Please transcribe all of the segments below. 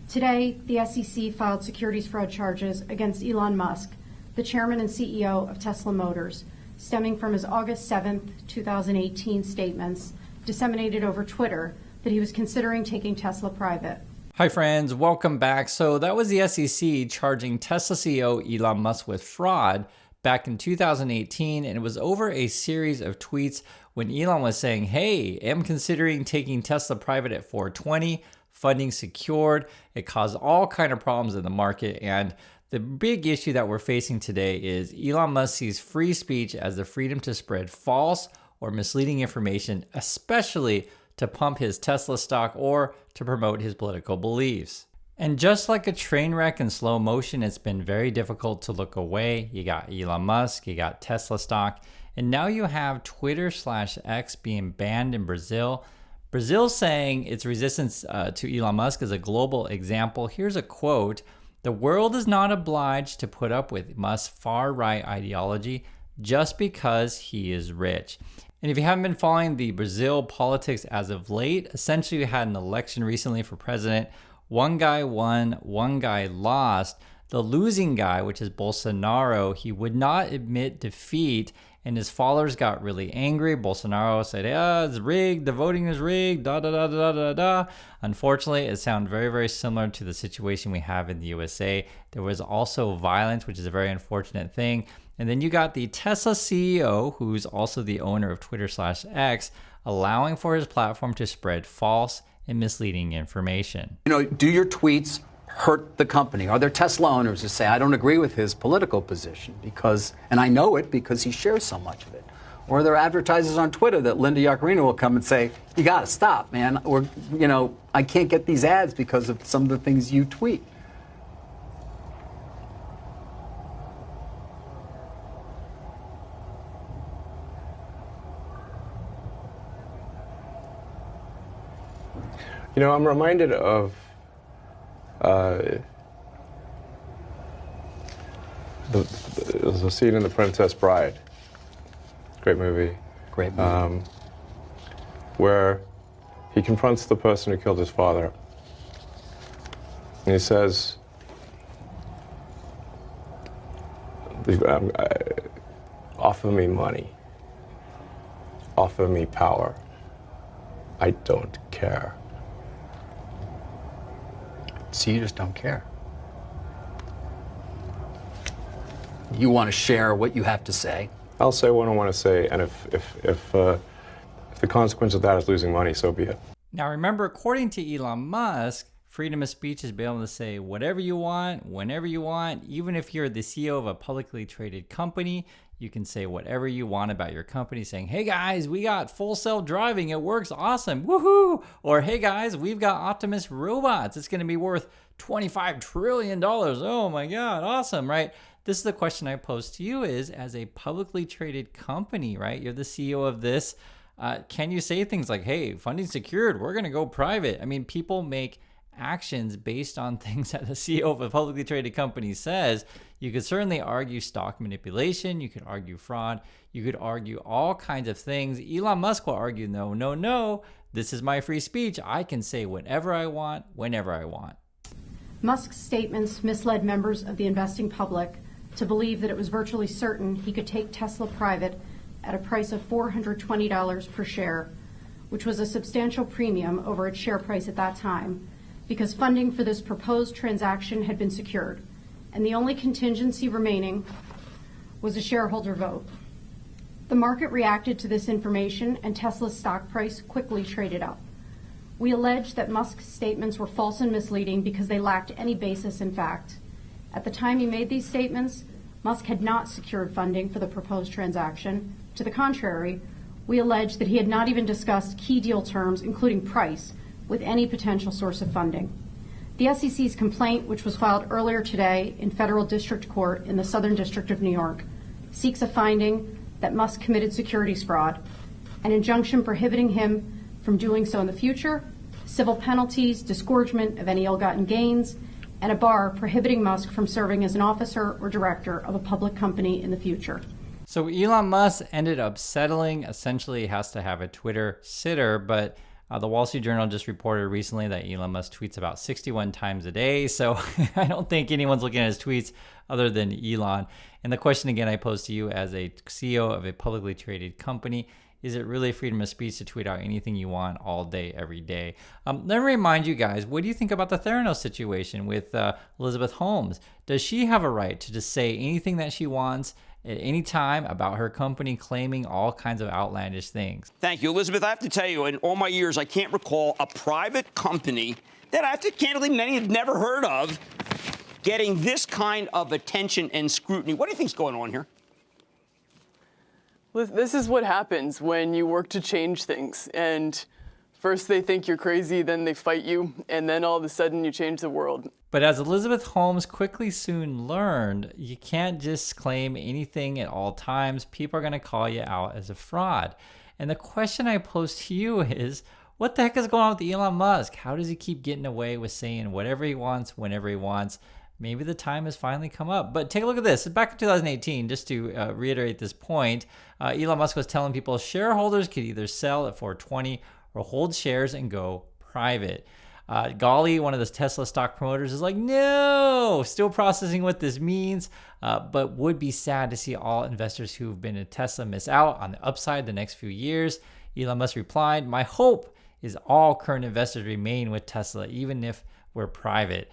Today, the SEC filed securities fraud charges against Elon Musk, the chairman and CEO of Tesla Motors, stemming from his August 7, 2018 statements disseminated over Twitter that he was considering taking Tesla private. Hi friends, welcome back. So that was the SEC charging Tesla CEO Elon Musk with fraud back in 2018, and it was over a series of tweets when Elon was saying, hey, I'm considering taking Tesla private at 420, funding secured. It caused all kind of problems in the market, and the big issue that we're facing today is Elon Musk sees free speech as the freedom to spread false or misleading information, especially to pump his Tesla stock or to promote his political beliefs. And just like a train wreck in slow motion, it's been very difficult to look away. You got Elon Musk, you got Tesla stock, and now you have Twitter/X being banned in Brazil. Brazil saying its resistance to Elon Musk is a global example. Here's a quote: "The world is not obliged to put up with Musk's far-right ideology just because he is rich." And if you haven't been following the Brazil politics as of late, essentially we had an election recently for president. One guy won, one guy lost. The losing guy, which is Bolsonaro, he would not admit defeat, and his followers got really angry. Bolsonaro said, it's rigged, the voting is rigged, da da da da da da. Unfortunately, it sounds very, very similar to the situation we have in the USA. There was also violence, which is a very unfortunate thing. And then you got the Tesla CEO, who's also the owner of Twitter/X, allowing for his platform to spread false and misleading information. You know, do your tweets hurt the company? Are there Tesla owners who say, I don't agree with his political position because, and I know it because he shares so much of it? Or are there advertisers on Twitter that Linda Yaccarino will come and say, you got to stop, man, or, you know, I can't get these ads because of some of the things you tweet? You know, I'm reminded of the scene in The Princess Bride. Great movie. Great movie. Where he confronts the person who killed his father. And he says, offer me money. Offer me power. I don't care. So you just don't care. You want to share what you have to say. I'll say what I want to say, and if the consequence of that is losing money, so be it. Now remember, according to Elon Musk, freedom of speech is being able to say whatever you want, whenever you want. Even if you're the CEO of a publicly traded company, you can say whatever you want about your company, saying, hey guys, we got full self-driving, it works awesome, woohoo! Or hey guys, we've got Optimus robots, it's gonna be worth $25 trillion, oh my God, awesome, right? This is the question I pose to you is, as a publicly traded company, right? You're the CEO of this, can you say things like, hey, funding secured, we're gonna go private? I mean, people make actions based on things that the CEO of a publicly traded company says. You could certainly argue stock manipulation, you could argue fraud, you could argue all kinds of things. Elon Musk will argue, no, this is my free speech. I can say whatever I want, whenever I want. Musk's statements misled members of the investing public to believe that it was virtually certain he could take Tesla private at a price of $420 per share, which was a substantial premium over its share price at that time, because funding for this proposed transaction had been secured, and the only contingency remaining was a shareholder vote. The market reacted to this information, and Tesla's stock price quickly traded up. We allege that Musk's statements were false and misleading because they lacked any basis in fact. At the time he made these statements, Musk had not secured funding for the proposed transaction. To the contrary, we allege that he had not even discussed key deal terms, including price, with any potential source of funding. The SEC's complaint, which was filed earlier today in federal district court in the Southern District of New York, seeks a finding that Musk committed securities fraud, an injunction prohibiting him from doing so in the future, civil penalties, disgorgement of any ill-gotten gains, and a bar prohibiting Musk from serving as an officer or director of a public company in the future. So Elon Musk ended up settling, essentially has to have a Twitter sitter, but The Wall Street Journal just reported recently that Elon Musk tweets about 61 times a day. So I don't think anyone's looking at his tweets other than Elon. And the question again I pose to you as a CEO of a publicly traded company: is it really freedom of speech to tweet out anything you want all day, every day? Let me remind you guys, what do you think about the Theranos situation with Elizabeth Holmes? Does she have a right to just say anything that she wants at any time about her company, claiming all kinds of outlandish things? Thank you, Elizabeth. I have to tell you, in all my years, I can't recall a private company that I have to candidly, many have never heard of, getting this kind of attention and scrutiny. What do you think's going on here? This is what happens when you work to change things. And first they think you're crazy, then they fight you, and then all of a sudden you change the world. But as Elizabeth Holmes quickly soon learned, you can't just claim anything at all times. People are going to call you out as a fraud. And the question I pose to you is, what the heck is going on with Elon Musk? How does he keep getting away with saying whatever he wants, whenever he wants? Maybe the time has finally come up. But take a look at this. Back in 2018, just to reiterate this point, Elon Musk was telling people shareholders could either sell at $420 or hold shares and go private. Golly, one of the Tesla stock promoters, is like, no, still processing what this means, but would be sad to see all investors who've been in Tesla miss out on the upside the next few years. Elon Musk replied, my hope is all current investors remain with Tesla, even if we're private.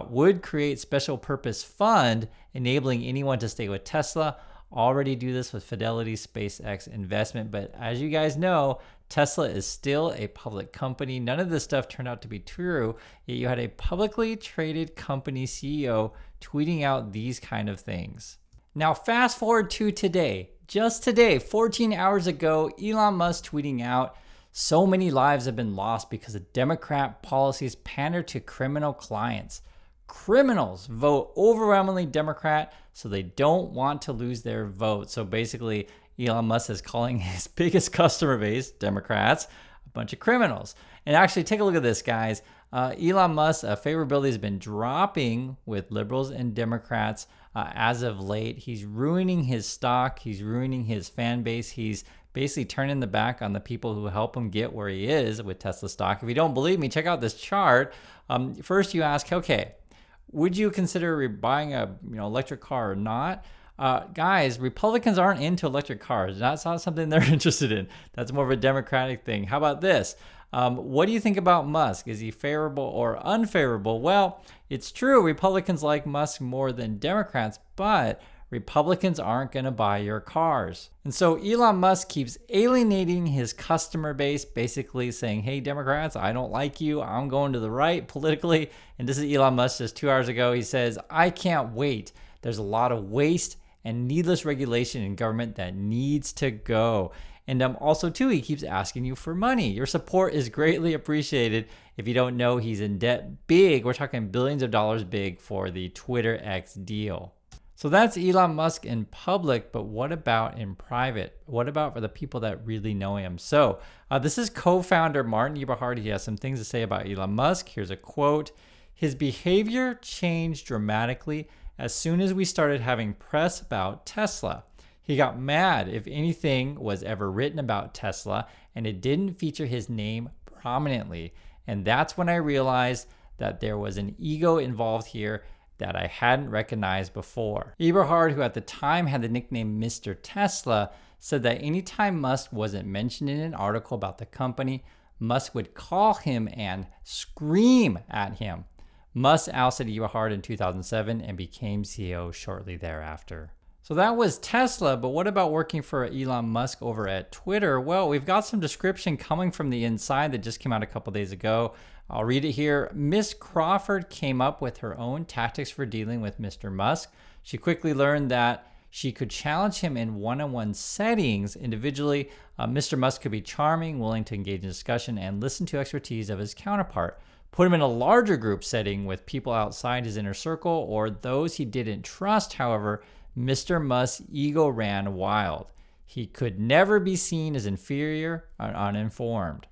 Would create special purpose fund enabling anyone to stay with Tesla. Already do this with Fidelity SpaceX investment. But as you guys know, Tesla is still a public company. None of this stuff turned out to be true. Yet you had a publicly traded company CEO tweeting out these kind of things. Now fast forward to today. Just today, 14 hours ago, Elon Musk tweeting out, so many lives have been lost because of Democrat policies pander to criminal clients. Criminals vote overwhelmingly Democrat, so they don't want to lose their vote. So basically, Elon Musk is calling his biggest customer base, Democrats, a bunch of criminals. And actually, take a look at this, guys. Elon Musk's favorability has been dropping with liberals and Democrats as of late. He's ruining his stock. He's ruining his fan base. He's basically turning the back on the people who help him get where he is with Tesla stock. If you don't believe me, check out this chart. First, you ask, okay, would you consider buying a electric car or not? Guys, Republicans aren't into electric cars. That's not something they're interested in. That's more of a Democratic thing. How about this? What do you think about Musk? Is he favorable or unfavorable? Well, it's true. Republicans like Musk more than Democrats, but Republicans aren't going to buy your cars. And so Elon Musk keeps alienating his customer base, basically saying, hey, Democrats, I don't like you. I'm going to the right politically. And this is Elon Musk just 2 hours ago. He says, I can't wait. There's a lot of waste and needless regulation in government that needs to go. And also, too, he keeps asking you for money. Your support is greatly appreciated. If you don't know, he's in debt big. We're talking billions of dollars big for the Twitter X deal. So that's Elon Musk in public, but what about in private? What about for the people that really know him? So this is co-founder Martin Eberhard. He has some things to say about Elon Musk. Here's a quote. His behavior changed dramatically as soon as we started having press about Tesla. He got mad if anything was ever written about Tesla and it didn't feature his name prominently. And that's when I realized that there was an ego involved here that I hadn't recognized before. Eberhard, who at the time had the nickname Mr. Tesla, said that anytime Musk wasn't mentioned in an article about the company, Musk would call him and scream at him. Musk ousted Eberhard in 2007 and became CEO shortly thereafter. So that was Tesla, but what about working for Elon Musk over at Twitter? Well, we've got some description coming from the inside that just came out a couple days ago. I'll read it here. Miss Crawford came up with her own tactics for dealing with Mr. Musk. She quickly learned that she could challenge him in one-on-one settings. Individually, Mr. Musk could be charming, willing to engage in discussion, and listen to expertise of his counterpart. Put him in a larger group setting with people outside his inner circle or those he didn't trust, however, Mr. Musk's ego ran wild. He could never be seen as inferior or uninformed.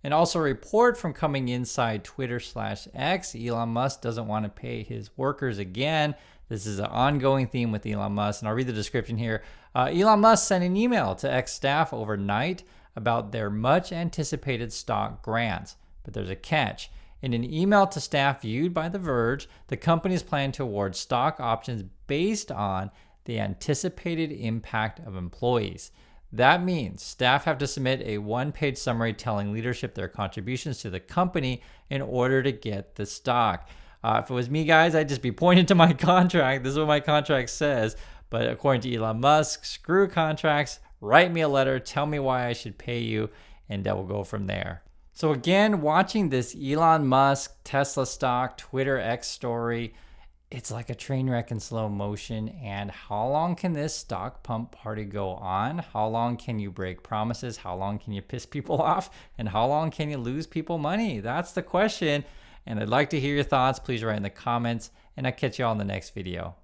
And also a report from coming inside Twitter/X, Elon Musk doesn't want to pay his workers again. This is an ongoing theme with Elon Musk, and I'll read the description here. Elon Musk sent an email to X staff overnight about their much anticipated stock grants. But there's a catch. In an email to staff viewed by The Verge, the companies plan to award stock options based on the anticipated impact of employees. That means staff have to submit a one-page summary telling leadership their contributions to the company in order to get the stock. If it was me, guys, I'd just be pointing to my contract. This is what my contract says. But according to Elon Musk, screw contracts, write me a letter, tell me why I should pay you, and we'll go from there. So again, watching this Elon Musk, Tesla stock, Twitter X story, it's like a train wreck in slow motion. And how long can this stock pump party go on? How long can you break promises? How long can you piss people off? And how long can you lose people money? That's the question. And I'd like to hear your thoughts. Please write in the comments, and I'll catch you all in the next video.